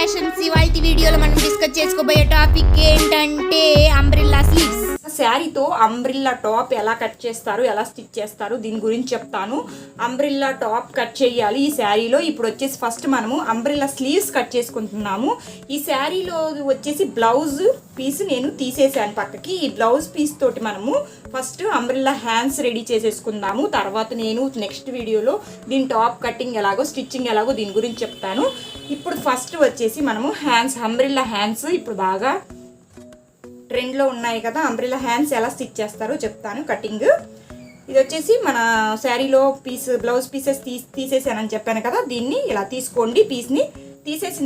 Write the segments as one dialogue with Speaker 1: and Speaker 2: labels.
Speaker 1: Fashions ఇవాళ వీడియోలో మనం డిస్కస్ చేసుకోబోయే టాపిక్ ఏంటంటే అంబ్రెల్లా స్లీవ్స్.
Speaker 2: శారీతో అంబ్రిల్లా టాప్ ఎలా కట్ చేస్తారు, ఎలా స్టిచ్ చేస్తారు దీని గురించి చెప్తాను. అంబ్రిల్లా టాప్ కట్ చేయాలి ఈ శారీలో. ఇప్పుడు వచ్చేసి ఫస్ట్ మనము అంబ్రిల్లా స్లీవ్స్ కట్ చేసుకుంటున్నాము. ఈ శారీలో వచ్చేసి బ్లౌజ్ పీస్ నేను తీసేసాను పక్కకి. ఈ బ్లౌజ్ పీస్ తోటి మనము ఫస్ట్ అంబ్రిల్లా హ్యాండ్స్ రెడీ చేసేసుకుందాము. తర్వాత నేను నెక్స్ట్ వీడియోలో దీని టాప్ కటింగ్ ఎలాగో స్టిచ్చింగ్ ఎలాగో దీని గురించి చెప్తాను. ఇప్పుడు ఫస్ట్ వచ్చేసి మనము హ్యాండ్స్, అంబ్రిల్లా హ్యాండ్స్ ఇప్పుడు బాగా ట్రెండ్లో ఉన్నాయి కదా, అంబ్రెల్లా హ్యాండ్స్ ఎలా స్టిచ్ చేస్తారో చెప్తాను కటింగ్. ఇది వచ్చేసి మన శారీలో పీస్ బ్లౌజ్ పీసెస్ తీసేసానని చెప్పాను కదా, దీన్ని ఇలా తీసుకోండి. పీస్ని తీసేసి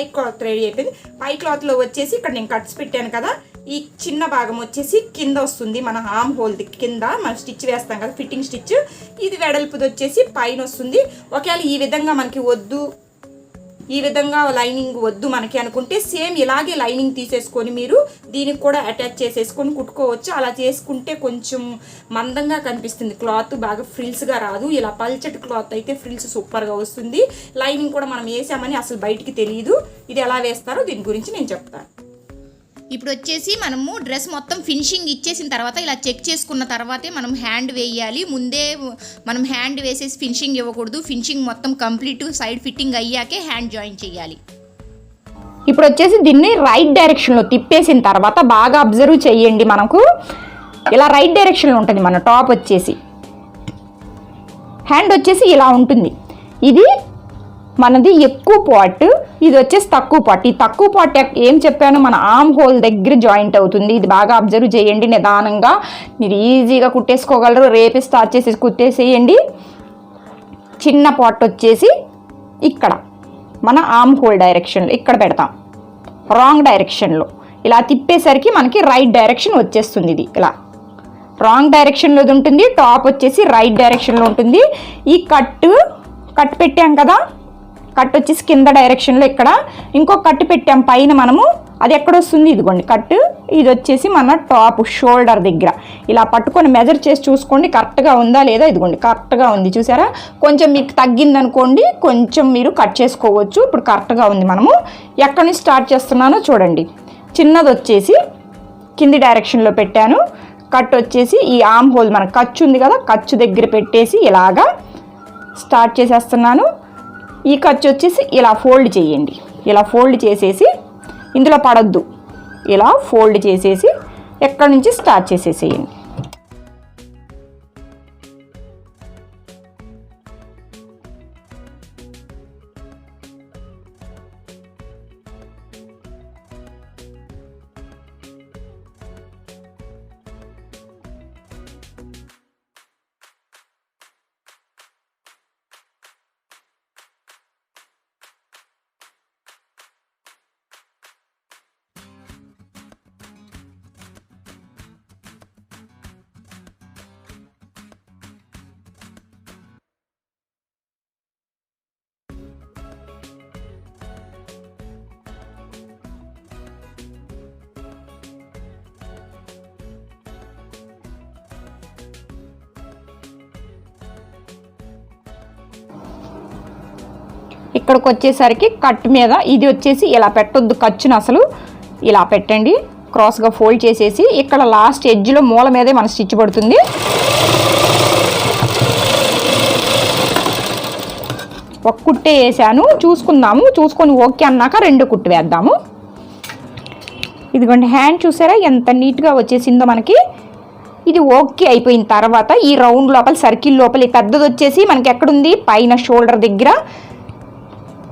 Speaker 2: పై క్లాత్ రెడీ అయిపోయింది. పై క్లాత్లో వచ్చేసి ఇక్కడ నేను కట్స్ పెట్టాను కదా, ఈ చిన్న భాగం వచ్చేసి కింద వస్తుంది, మన ఆర్మ్ హోల్ కింద మనం స్టిచ్ వేస్తాం కదా, ఫిట్టింగ్ స్టిచ్. ఇది వెడల్పుది వచ్చేసి పైన వస్తుంది. ఒకవేళ ఈ విధంగా మనకి వద్దు, ఈ విధంగా లైనింగ్ వద్దు మనకి అనుకుంటే సేమ్ ఇలాగే లైనింగ్ తీసేసుకొని మీరు దీనికి కూడా అటాచ్ చేసేసుకొని కుట్టుకోవచ్చు. అలా చేసుకుంటే కొంచెం మందంగా కనిపిస్తుంది క్లాత్, బాగా ఫ్రిల్స్గా రాదు. ఇలా పల్చటి క్లాత్ అయితే ఫ్రిల్స్ సూపర్గా వస్తుంది. లైనింగ్ కూడా మనం వేసామని అసలు బయటికి తెలియదు. ఇది ఎలా వేస్తారో దీని గురించి నేను చెప్తాను.
Speaker 1: ఇప్పుడు వచ్చేసి మనము డ్రెస్ మొత్తం ఫినిషింగ్ ఇచ్చేసిన తర్వాత ఇలా చెక్ చేసుకున్న తర్వాతే మనం హ్యాండ్ వేయాలి. ముందే మనం హ్యాండ్ వేసేసి ఫినిషింగ్ ఇవ్వకూడదు. ఫినిషింగ్ మొత్తం కంప్లీట్ సైడ్ ఫిట్టింగ్ అయ్యాకే హ్యాండ్ జాయిన్ చేయాలి.
Speaker 2: ఇప్పుడు వచ్చేసి దీన్ని రైట్ డైరెక్షన్లో తిప్పేసిన తర్వాత బాగా అబ్జర్వ్ చేయండి. మనకు ఇలా రైట్ డైరెక్షన్లో ఉంటుంది మన టాప్ వచ్చేసి. హ్యాండ్ వచ్చేసి ఇలా ఉంటుంది. ఇది మనది ఎక్కువ పార్ట్, ఇది వచ్చేసి తక్కువ పార్ట్. ఈ తక్కువ పార్ట్ ఏం చెప్పాను, మన ఆర్మ్ హోల్ దగ్గర జాయింట్ అవుతుంది. ఇది బాగా అబ్జర్వ్ చేయండి. నిదానంగా మీరు ఈజీగా కుట్టేసుకోగలరు. రేపే స్టార్ట్ చేసి కుట్టేసేయండి. చిన్న పార్ట్ వచ్చేసి ఇక్కడ మన ఆర్మ్ హోల్ డైరెక్షన్లో ఇక్కడ పెడతాం. రాంగ్ డైరెక్షన్లో ఇలా తిప్పేసరికి మనకి రైట్ డైరెక్షన్ వచ్చేస్తుంది. ఇది ఇలా రాంగ్ డైరెక్షన్లో ఉంటుంది. టాప్ వచ్చేసి రైట్ డైరెక్షన్లో ఉంటుంది. ఈ కట్ పెట్టాం కదా, కట్ వచ్చేసి కింద డైరెక్షన్లో ఇక్కడ ఇంకో కట్ పెట్టాం పైన మనము. అది ఎక్కడ వస్తుంది, ఇదిగోండి కట్. ఇది వచ్చేసి మన టాప్ షోల్డర్ దగ్గర. ఇలా పట్టుకొని మెజర్ చేసి చూసుకోండి కరెక్ట్గా ఉందా లేదా. ఇదిగోండి కరెక్ట్గా ఉంది, చూసారా. కొంచెం మీకు తగ్గిందనుకోండి, కొంచెం మీరు కట్ చేసుకోవచ్చు. ఇప్పుడు కరెక్ట్గా ఉంది. మనము ఎక్కడి నుంచి స్టార్ట్ చేస్తున్నానో చూడండి. చిన్నది వచ్చేసి కింది డైరెక్షన్లో పెట్టాను. కట్ వచ్చేసి ఈ ఆర్మ్ హోల్ మన ఖర్చు ఉంది కదా, ఖర్చు దగ్గర పెట్టేసి ఇలాగా స్టార్ట్ చేసేస్తున్నాను. ఈ ఖర్చు వచ్చేసి ఇలా ఫోల్డ్ చేయండి. ఇలా ఫోల్డ్ చేసేసి ఇందులో పడద్దు, ఇలా ఫోల్డ్ చేసేసి ఎక్కడి నుంచి స్టార్ట్ చేసేసేయండి. ఇక్కడికి వచ్చేసరికి కట్ మీద ఇది వచ్చేసి ఇలా పెట్టొద్దు, ఖర్చును అసలు ఇలా పెట్టండి. క్రాస్గా ఫోల్డ్ చేసేసి ఇక్కడ లాస్ట్ ఎడ్జ్లో మూల మీదే మన స్టిచ్ పడుతుంది. ఒక కుట్టే వేసాను, చూసుకుందాము. చూసుకొని ఓకే అన్నాక రెండు కుట్టు వేద్దాము. ఇదిగోండి హ్యాండ్ చూసారా ఎంత నీట్గా వచ్చేసిందో మనకి. ఇది ఓకే అయిపోయిన తర్వాత ఈ రౌండ్ లోపల సర్కిల్ లోపల పెద్దది వచ్చేసి మనకి ఎక్కడుంది, పైన షోల్డర్ దగ్గర.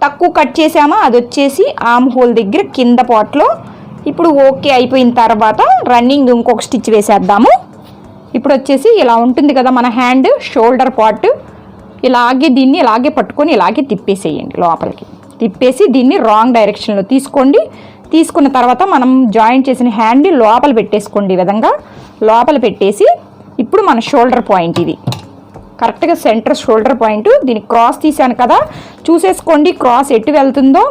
Speaker 2: తక్కువ కట్ చేసామా అది వచ్చేసి ఆర్మ్ హోల్ దగ్గర కింద పార్ట్లో. ఇప్పుడు ఓకే అయిపోయిన తర్వాత రన్నింగ్ ఇంకొక స్టిచ్ వేసేద్దాము. ఇప్పుడు వచ్చేసి ఇలా ఉంటుంది కదా మన హ్యాండ్ షోల్డర్ పార్ట్. ఇలాగే దీన్ని ఇలాగే పట్టుకొని ఇలాగే తిప్పేసేయండి లోపలికి. తిప్పేసి దీన్ని రాంగ్ డైరెక్షన్లో తీసుకోండి. తీసుకున్న తర్వాత మనం జాయింట్ చేసిన హ్యాండ్ లోపల పెట్టేసుకోండి. ఈ విధంగా లోపల పెట్టేసి ఇప్పుడు మన షోల్డర్ పాయింట్ ఇది కరెక్ట్గా సెంటర్ షోల్డర్ పాయింట్. దీనికి క్రాస్ తీసాను కదా, చూసేసుకోండి క్రాస్ ఎటు వెళ్తుందో.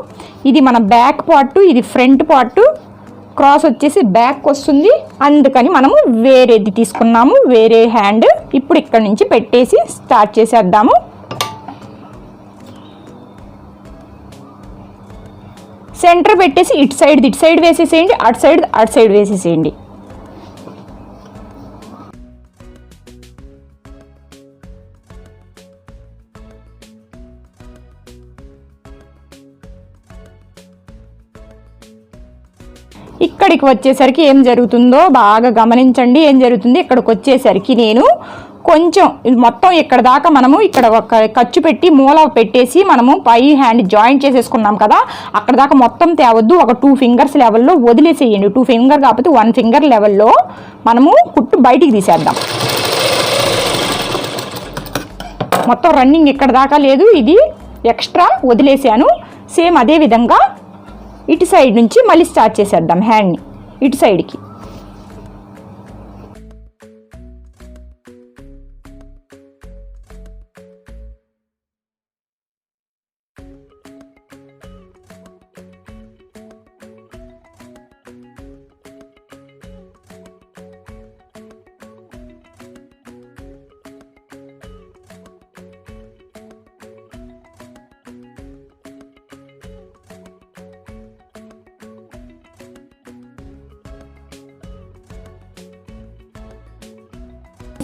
Speaker 2: ఇది మన బ్యాక్ పార్ట్, ఇది ఫ్రంట్ పార్ట్. క్రాస్ వచ్చేసి బ్యాక్ వస్తుంది, అందుకని మనము వేరేది తీసుకున్నాము, వేరే హ్యాండ్. ఇప్పుడు ఇక్కడ నుంచి పెట్టేసి స్టార్ట్ చేసేద్దాము. సెంటర్ పెట్టేసి ఇటు సైడ్ వేసేసేయండి, అటు సైడ్ వేసేసేయండి. ఇక్కడికి వచ్చేసరికి ఏం జరుగుతుందో బాగా గమనించండి. ఏం జరుగుతుంది, ఇక్కడికి వచ్చేసరికి నేను కొంచెం మొత్తం ఇక్కడ దాకా మనము ఇక్కడ ఒక ఖర్చు పెట్టి మూల పెట్టేసి మనము పై హ్యాండ్ జాయింట్ చేసేసుకున్నాం కదా, అక్కడ దాకా మొత్తం తేవద్దు. ఒక 2 ఫింగర్స్ లెవెల్లో వదిలేసేయండి. 2 ఫింగర్ కాకపోతే 1 ఫింగర్ లెవెల్లో మనము కుట్టు బయటికి తీసేద్దాం. మొత్తం రన్నింగ్ ఇక్కడ దాకా లేదు, ఇది ఎక్స్ట్రా వదిలేసాను. సేమ్ అదే విధంగా ఇటు సైడ్ నుంచి మళ్ళీ స్టార్ట్ చేసేద్దాం హ్యాండ్ని ఇటు సైడ్కి.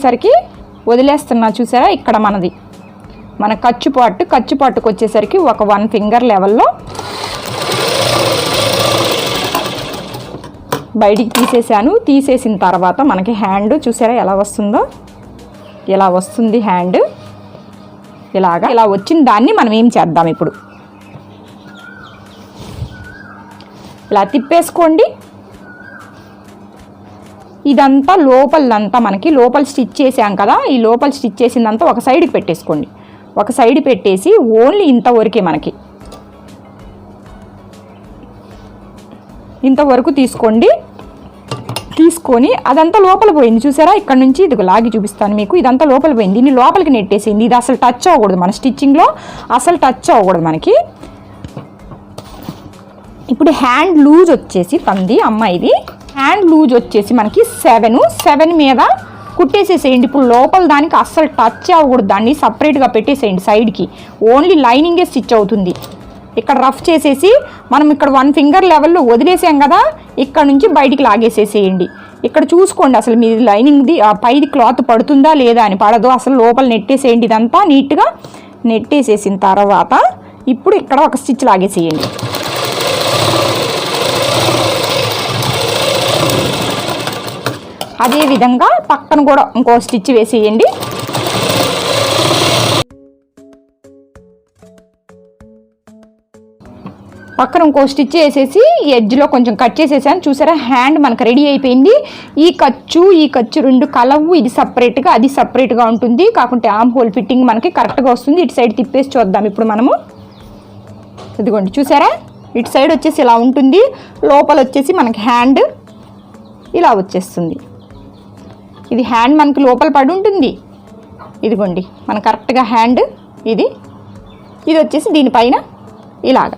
Speaker 2: సరికి వదిలేస్తున్నా చూసారా, ఇక్కడ మన ఖర్చుపాటుకు వచ్చేసరికి ఒక 1 ఫింగర్ లెవెల్లో బయటికి తీసేసాను. తీసేసిన తర్వాత మనకి హ్యాండ్ చూసారా ఎలా వస్తుందో, ఇలా వస్తుంది హ్యాండ్. ఇలా వచ్చిన దాన్ని మనం ఏం చేద్దాం, ఇప్పుడు ఇలా తిప్పేసుకోండి. ఇదంతా లోపలంతా మనకి లోపల స్టిచ్ చేసాం కదా, ఈ లోపల స్టిచ్ చేసిందంతా ఒక సైడ్కి పెట్టేసుకోండి. ఒక సైడ్ పెట్టేసి ఓన్లీ ఇంతవరకే మనకి ఇంతవరకు తీసుకోండి. తీసుకొని అదంతా లోపల పోయింది చూసారా, ఇక్కడ నుంచి ఇది లాగి చూపిస్తాను మీకు. ఇదంతా లోపల పోయింది, దీన్ని లోపలికి నెట్టేసింది. ఇది అసలు టచ్ అవ్వకూడదు, మన స్టిచ్చింగ్లో అసలు టచ్ అవ్వకూడదు మనకి. ఇప్పుడు హ్యాండ్ లూజ్ వచ్చేసి అమ్మాయిది హ్యాండ్ లూజ్ వచ్చేసి మనకి 7 మీద కుట్టేసేసేయండి. ఇప్పుడు లోపల దానికి అస్సలు టచ్ అవ్వకూడదు, దాన్ని సపరేట్గా పెట్టేసేయండి సైడ్కి. ఓన్లీ లైనింగే స్టిచ్ అవుతుంది. ఇక్కడ రఫ్ చేసేసి మనం ఇక్కడ 1 ఫింగర్ లెవెల్లో వదిలేసాం కదా, ఇక్కడ నుంచి బయటికి లాగేసేసేయండి. ఇక్కడ చూసుకోండి అసలు మీది లైనింగ్ది పైది క్లాత్ పడుతుందా లేదా అని. పడదు, అసలు లోపల నెట్టేసేయండి. ఇదంతా నీట్గా నెట్టేసేసిన తర్వాత ఇప్పుడు ఇక్కడ ఒక స్టిచ్ లాగేసేయండి. అదేవిధంగా పక్కన కూడా ఇంకో స్టిచ్ వేసేయండి. పక్కన ఇంకో స్టిచ్ వేసేసి ఎడ్జ్లో కొంచెం కట్ చేసేసాను చూసారా. హ్యాండ్ మనకు రెడీ అయిపోయింది. ఈ ఖర్చు 2 కలవు, ఇది సపరేట్గా అది సపరేట్గా ఉంటుంది. కాకుంటే ఆర్మ్ హోల్ ఫిట్టింగ్ మనకి కరెక్ట్గా వస్తుంది. ఇటు సైడ్ తిప్పేసి చూద్దాం ఇప్పుడు మనము. ఇదిగోండి చూసారా, ఇటు సైడ్ వచ్చేసి ఇలా ఉంటుంది, లోపల వచ్చేసి మనకి హ్యాండ్ ఇలా వచ్చేస్తుంది. ఇది హ్యాండ్ మనకి లోపల పడి ఉంటుంది. ఇదిగోండి మన కరెక్ట్గా హ్యాండ్ ఇది వచ్చేసి దీనిపైన ఇలాగా